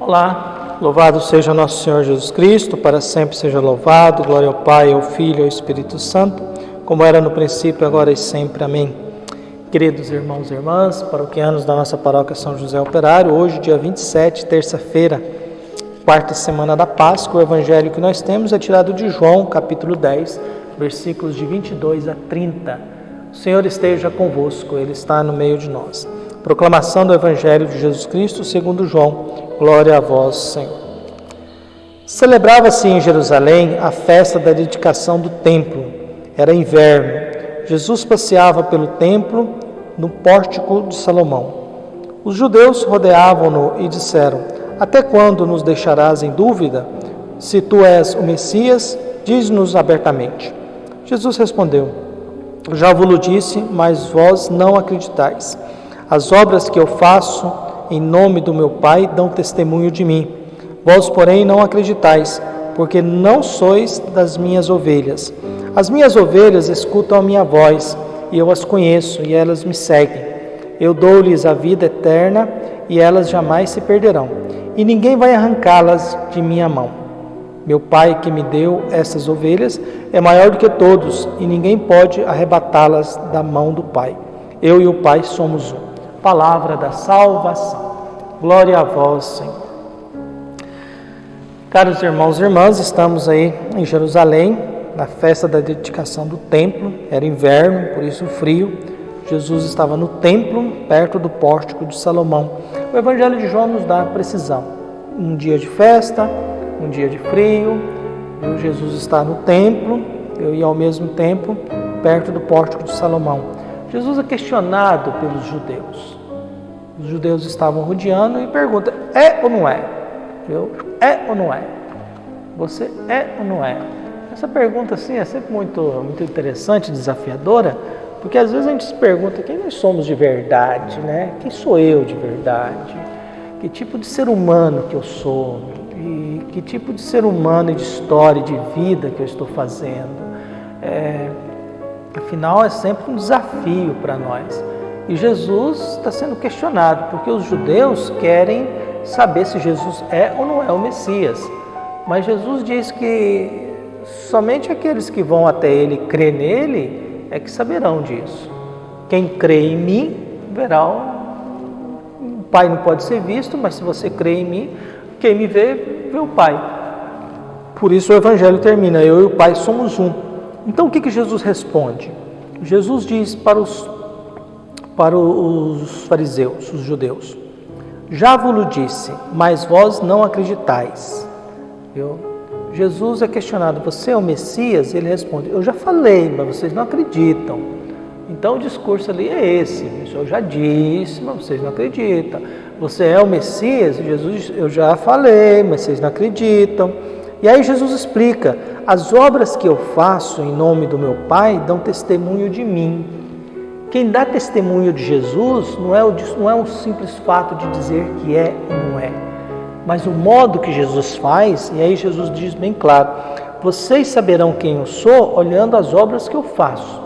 Olá, louvado seja nosso Senhor Jesus Cristo, para sempre seja louvado, glória ao Pai, ao Filho e ao Espírito Santo, como era no princípio, agora e sempre. Amém. Queridos irmãos e irmãs, paroquianos da nossa paróquia São José Operário, hoje, dia 27, terça-feira, quarta semana da Páscoa, o evangelho que nós temos é tirado de João, capítulo 10, versículos de 22 a 30. O Senhor esteja convosco, Ele está no meio de nós. Proclamação do Evangelho de Jesus Cristo segundo João. Glória a vós, Senhor. Celebrava-se em Jerusalém a festa da dedicação do templo. Era inverno. Jesus passeava pelo templo no pórtico de Salomão. Os judeus rodeavam-no e disseram: Até quando nos deixarás em dúvida? Se tu és o Messias, diz-nos abertamente. Jesus respondeu: Já vos disse, mas vós não acreditais. As obras que eu faço em nome do meu Pai dão testemunho de mim. Vós, porém, não acreditais, porque não sois das minhas ovelhas. As minhas ovelhas escutam a minha voz, e eu as conheço, e elas me seguem. Eu dou-lhes a vida eterna, e elas jamais se perderão, e ninguém vai arrancá-las de minha mão. Meu Pai que me deu essas ovelhas é maior do que todos, e ninguém pode arrebatá-las da mão do Pai. Eu e o Pai somos um. Palavra da salvação. Glória a vós, Senhor. Caros irmãos e irmãs, estamos aí em Jerusalém, na festa da dedicação do templo. Era inverno, por isso frio. Jesus estava no templo, perto do pórtico de Salomão. O Evangelho de João nos dá precisão. Um dia de festa, um dia de frio, Jesus está no templo, e ao mesmo tempo perto do pórtico de Salomão. Jesus é questionado pelos judeus. Os judeus estavam rodeando e perguntam: é ou não é? É ou não é? Você é ou não é? Essa pergunta assim é sempre muito interessante, desafiadora, porque às vezes a gente se pergunta quem nós somos de verdade, né? Quem sou eu de verdade? Que tipo de ser humano que eu sou? E que tipo de ser humano e de história, de vida que eu estou fazendo? Afinal, é sempre um desafio para nós. E Jesus está sendo questionado, porque os judeus querem saber se Jesus é ou não é o Messias. Mas Jesus diz que somente aqueles que vão até Ele, crer nele, é que saberão disso. Quem crê em mim, verá o Pai não pode ser visto, mas se você crê em mim, quem me vê, vê o Pai. Por isso o Evangelho termina: eu e o Pai somos um. Então o que Jesus responde? Jesus diz para os fariseus, os judeus: Já vos disse, mas vós não acreditais. Jesus é questionado: você é o Messias? Ele responde: eu já falei, mas vocês não acreditam. Então o discurso ali é esse: eu já disse, mas vocês não acreditam. Você é o Messias? Jesus: eu já falei, mas vocês não acreditam. E aí Jesus explica: as obras que eu faço em nome do meu Pai dão testemunho de mim. Quem dá testemunho de Jesus não é um simples fato de dizer que é ou não é, mas o modo que Jesus faz. E aí Jesus diz bem claro: vocês saberão quem eu sou olhando as obras que eu faço.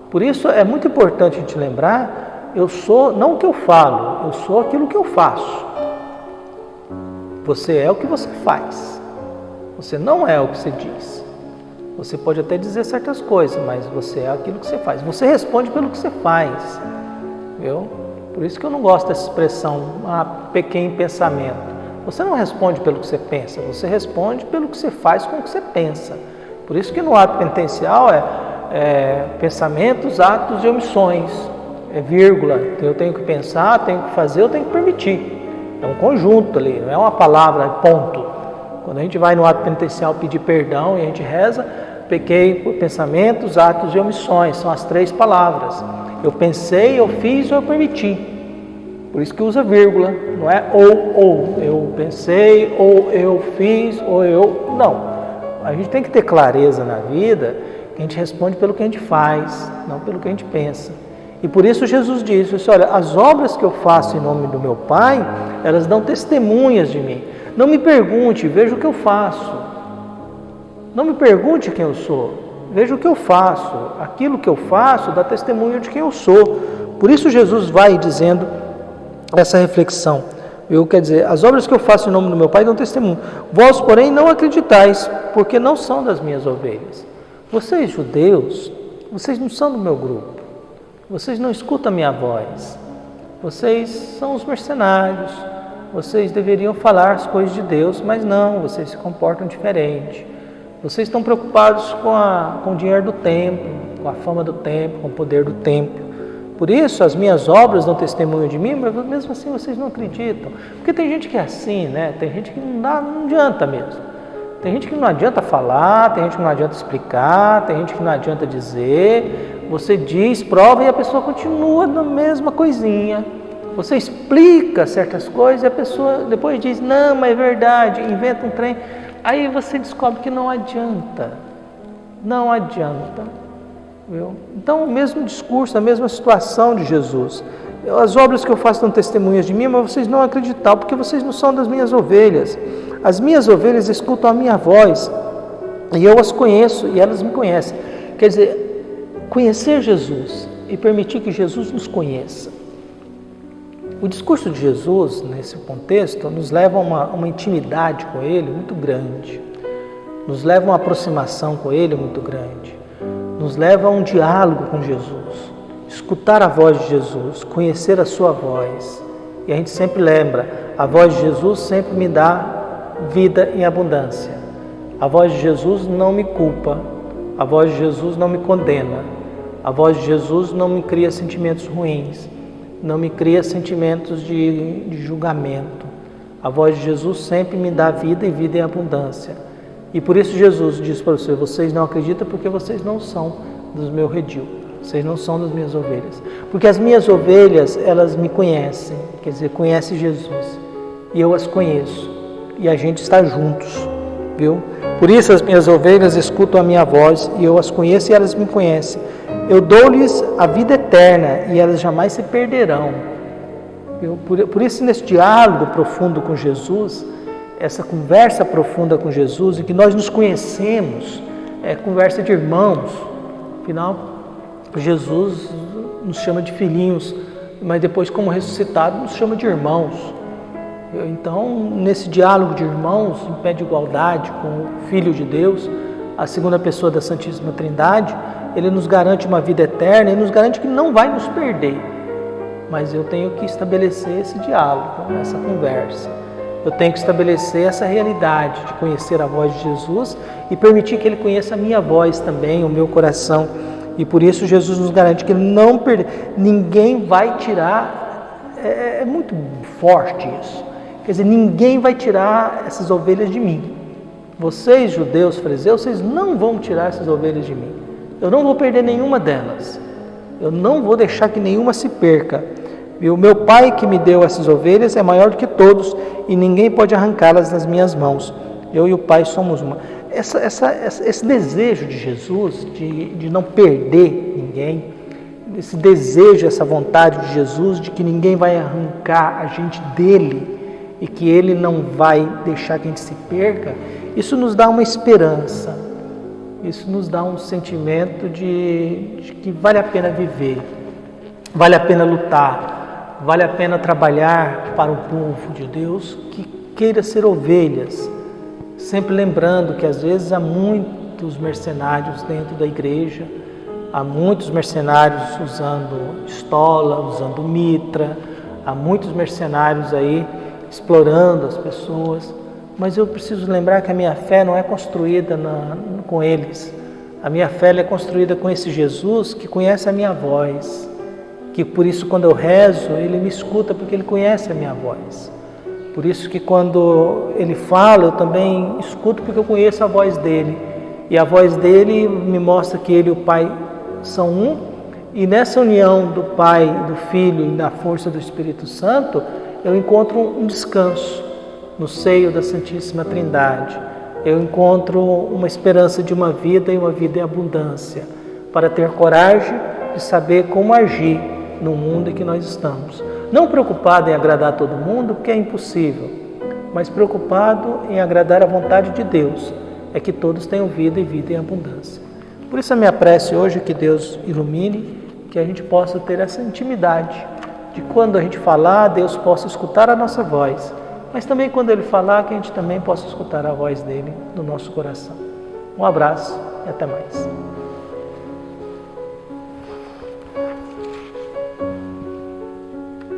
Por isso é muito importante a gente lembrar: eu sou não o que eu falo, eu sou aquilo que eu faço. Você é o que você faz. Você não é o que você diz. Você pode até dizer certas coisas, mas você é aquilo que você faz. Você responde pelo que você faz. Viu? Por isso que eu não gosto dessa expressão, pequeno pensamento. Você não responde pelo que você pensa, você responde pelo que você faz com o que você pensa. Por isso que no ato penitencial é pensamentos, atos e omissões. É vírgula. Eu tenho que pensar, tenho que fazer, eu tenho que permitir. É um conjunto ali, não é uma palavra, ponto. Quando a gente vai no ato penitencial pedir perdão e a gente reza, pequei por pensamentos, atos e omissões. São as 3 palavras. Eu pensei, eu fiz ou eu permiti. Por isso que usa vírgula, não é ou. Eu pensei, ou eu fiz, ou eu... Não. A gente tem que ter clareza na vida que a gente responde pelo que a gente faz, não pelo que a gente pensa. E por isso Jesus disse: olha, as obras que eu faço em nome do meu Pai, elas dão testemunhas de mim. Não me pergunte, veja o que eu faço. Não me pergunte quem eu sou, veja o que eu faço. Aquilo que eu faço dá testemunho de quem eu sou. Por isso Jesus vai dizendo essa reflexão: Quer dizer, as obras que eu faço em nome do meu Pai dão testemunho. Vós, porém, não acreditais, porque não são das minhas ovelhas. Vocês, judeus, vocês não são do meu grupo. Vocês não escutam a minha voz. Vocês são os mercenários. Vocês deveriam falar as coisas de Deus, mas não, vocês se comportam diferente. Vocês estão preocupados com o dinheiro do templo, com a fama do templo, com o poder do templo. Por isso, as minhas obras dão testemunho de mim, mas mesmo assim vocês não acreditam. Porque tem gente que é assim, né? Tem gente que não adianta mesmo. Tem gente que não adianta falar, tem gente que não adianta explicar, tem gente que não adianta dizer. Você diz, prova e a pessoa continua na mesma coisinha. Você explica certas coisas e a pessoa depois diz, não, mas é verdade, inventa um trem. Aí você descobre que não adianta. Não adianta. Viu? Então, o mesmo discurso, a mesma situação de Jesus. As obras que eu faço dão testemunhas de mim, mas vocês não acreditam, porque vocês não são das minhas ovelhas. As minhas ovelhas escutam a minha voz, e eu as conheço, e elas me conhecem. Quer dizer, conhecer Jesus e permitir que Jesus nos conheça. O discurso de Jesus, nesse contexto, nos leva a uma intimidade com Ele muito grande. Nos leva a uma aproximação com Ele muito grande. Nos leva a um diálogo com Jesus, escutar a voz de Jesus, conhecer a sua voz. E a gente sempre lembra, a voz de Jesus sempre me dá vida em abundância. A voz de Jesus não me culpa, a voz de Jesus não me condena, a voz de Jesus não me cria sentimentos ruins, não me cria sentimentos de julgamento. A voz de Jesus sempre me dá vida e vida em abundância. E por isso Jesus diz para você, vocês não acreditam porque vocês não são do meu redil, vocês não são das minhas ovelhas. Porque as minhas ovelhas, elas me conhecem, quer dizer, conhecem Jesus, e eu as conheço, e a gente está juntos, viu? Por isso as minhas ovelhas escutam a minha voz, e eu as conheço e elas me conhecem. Eu dou-lhes a vida eterna, e elas jamais se perderão. Viu? Por isso, nesse diálogo profundo com Jesus, essa conversa profunda com Jesus, em que nós nos conhecemos, é conversa de irmãos. Afinal, Jesus nos chama de filhinhos, mas depois, como ressuscitado, nos chama de irmãos. Então, nesse diálogo de irmãos, em pé de igualdade com o Filho de Deus, a segunda pessoa da Santíssima Trindade, Ele nos garante uma vida eterna e nos garante que não vai nos perder. Mas eu tenho que estabelecer esse diálogo, essa conversa. Eu tenho que estabelecer essa realidade de conhecer a voz de Jesus e permitir que Ele conheça a minha voz também, o meu coração. E por isso Jesus nos garante que Ele não perde. Ninguém vai tirar, é muito forte isso. Quer dizer, ninguém vai tirar essas ovelhas de mim. Vocês, judeus, fariseus, vocês não vão tirar essas ovelhas de mim. Eu não vou perder nenhuma delas. Eu não vou deixar que nenhuma se perca. E o meu Pai que me deu essas ovelhas é maior do que todos e ninguém pode arrancá-las das minhas mãos. Eu e o Pai somos uma. Esse desejo de Jesus de não perder ninguém, esse desejo, essa vontade de Jesus de que ninguém vai arrancar a gente dele e que Ele não vai deixar que a gente se perca, isso nos dá uma esperança, isso nos dá um sentimento de que vale a pena viver, vale a pena lutar, vale a pena trabalhar para o povo de Deus que queira ser ovelhas, sempre lembrando que às vezes há muitos mercenários dentro da igreja, há muitos mercenários usando estola, usando mitra, há muitos mercenários aí explorando as pessoas, mas eu preciso lembrar que a minha fé não é construída com eles, a minha fé é construída com esse Jesus que conhece a minha voz, que por isso quando eu rezo, Ele me escuta porque Ele conhece a minha voz. Por isso que quando Ele fala, eu também escuto porque eu conheço a voz dEle. E a voz dEle me mostra que Ele e o Pai são um. E nessa união do Pai, do Filho e da força do Espírito Santo, eu encontro um descanso no seio da Santíssima Trindade. Eu encontro uma esperança de uma vida e uma vida em abundância, para ter coragem de saber como agir no mundo em que nós estamos. Não preocupado em agradar todo mundo, porque é impossível, mas preocupado em agradar a vontade de Deus, é que todos tenham vida e vida em abundância. Por isso a minha prece hoje é que Deus ilumine, que a gente possa ter essa intimidade de quando a gente falar, Deus possa escutar a nossa voz, mas também quando Ele falar, que a gente também possa escutar a voz dele no nosso coração. Um abraço e até mais.